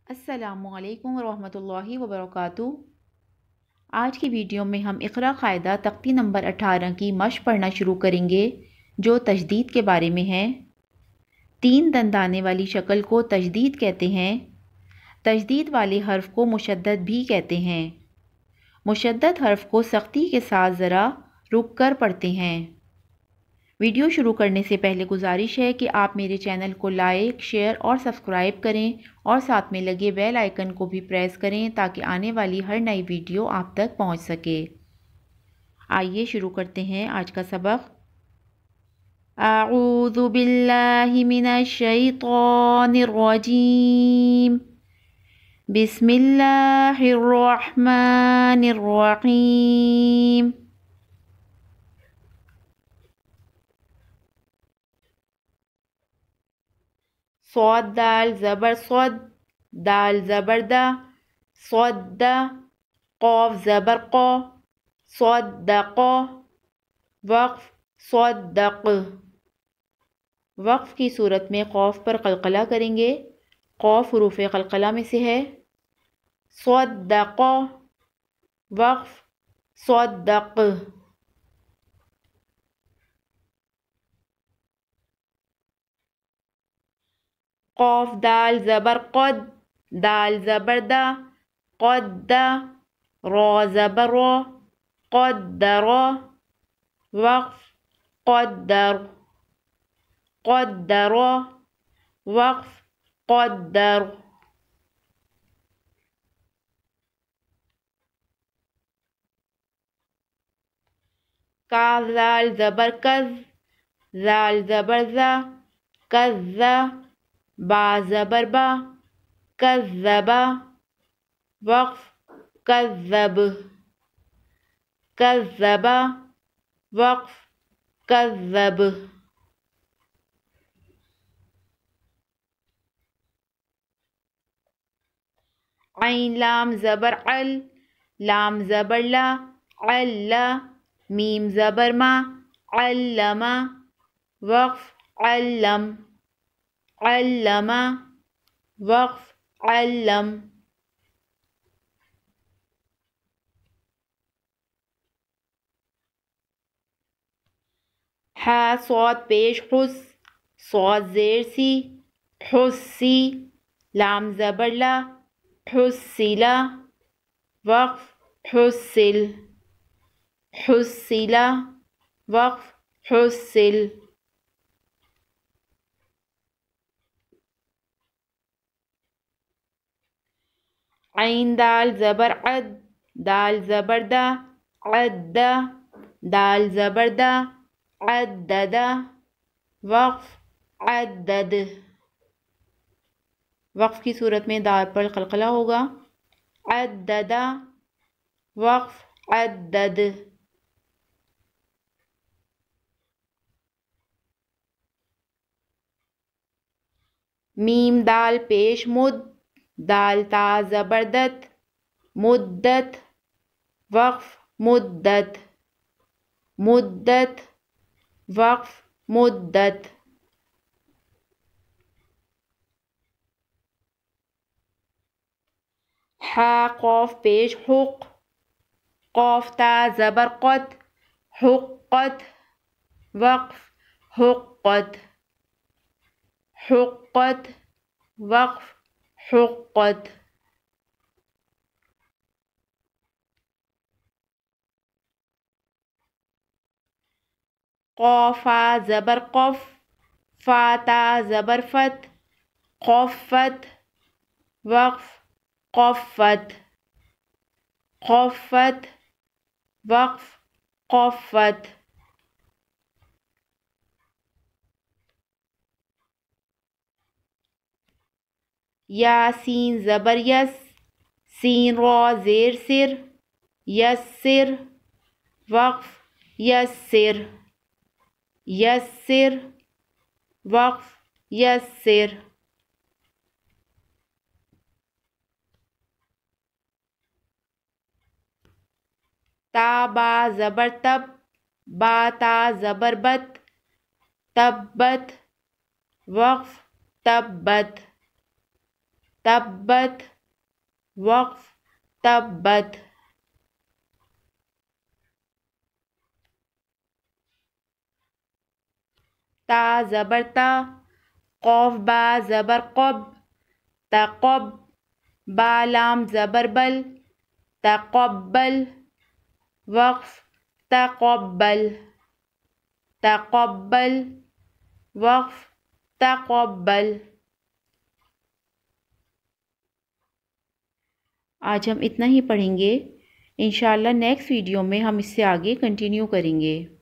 السلام علیکم ورحمۃ اللہ وبرکاتہ۔ آج کی ویڈیو میں ہم اقرا قاعدہ تختی نمبر 18 کی مشق پڑھنا شروع کریں گے جو تشدید کے بارے میں ہے۔ 3 دندانے والی شکل کو تشدید کہتے ہیں۔ تشدید والے حرف کو مشدد بھی کہتے ہیں۔ مشدد حرف کو سختی کے ساتھ ذرا رک کر پڑھتے ہیں۔ ویڈیو شروع کرنے سے پہلے گزارش ہے کہ آپ میرے چینل کو لائک، شیئر اور سبسکرائب کریں اور ساتھ میں لگے بیل آئیکن کو بھی پریس کریں تاکہ آنے والی ہر نئی ویڈیو آپ تک پہنچ سکے۔ آئیے شروع کرتے ہیں آج کا سبق۔ اعوذ باللہ من الشیطان الرجیم، بسم اللہ الرحمن الرحیم۔ صاد دال زبر صد، دال زبر دا، صد دا، قاف زبر قا، صدق، وقف صدق۔ وقف کی صورت میں قاف پر قلقلہ کریں گے۔ قاف حروف قلقلہ میں سے ہے۔ صدق، وقف صدق۔ قاف دال زبر قد، دال زبر دا، قد، را زبر را، قدر، وقف قدر، قدر، وقف قدر۔ کاف زال زبر کز، زال زبر زا، کز، با زبر با، کذبا، وقف کذب، کذبا، وقف کذب۔ عین لام زبر عل، لام زبر لا، عل، میم زبر ما، علم، وقف علم، علم، وقف علم۔ ح صاد پیش حس، صاد زیر سی، حسی، لام زبر لا، حسلا، وقف حسل، حسلا، وقف حسل۔ عین دال زبر عد، دال زبر دا، عد، دال زبر دا، عدد، وقف عدد۔ وقف کی صورت میں دال پر قلقلہ ہوگا۔ عدد، وقف عدد۔ میم دال پیش مد، دال تا زبردت، مدت، وقف مدت، مدت، وقف مدت۔ ح قاف پیش حق، قاف تا زبر قت، حقت، وقف حقت، حقت، وقف حقت۔ قافا زبر قف، فاتا زبر فت، قفت، وقف قفت، قفت، وقف قفت۔ یا سین زبر یس، سین را زیر سر، یسر، وقف یسر، یسر، وقف یسر۔ تا با زبر تب، با تا زبر بت، تبت، وقف تبت، تبت، وقف تبت. تا زبر تا، قوف با زبر قب، تقب. با لام زبر بل، تقبل. وقف تقبل، تقبل. وقف تقبل. آج ہم اتنا ہی پڑھیں گے. انشاءاللہ نیکسٹ ویڈیو میں ہم اس سے آگے کنٹینیو کریں گے.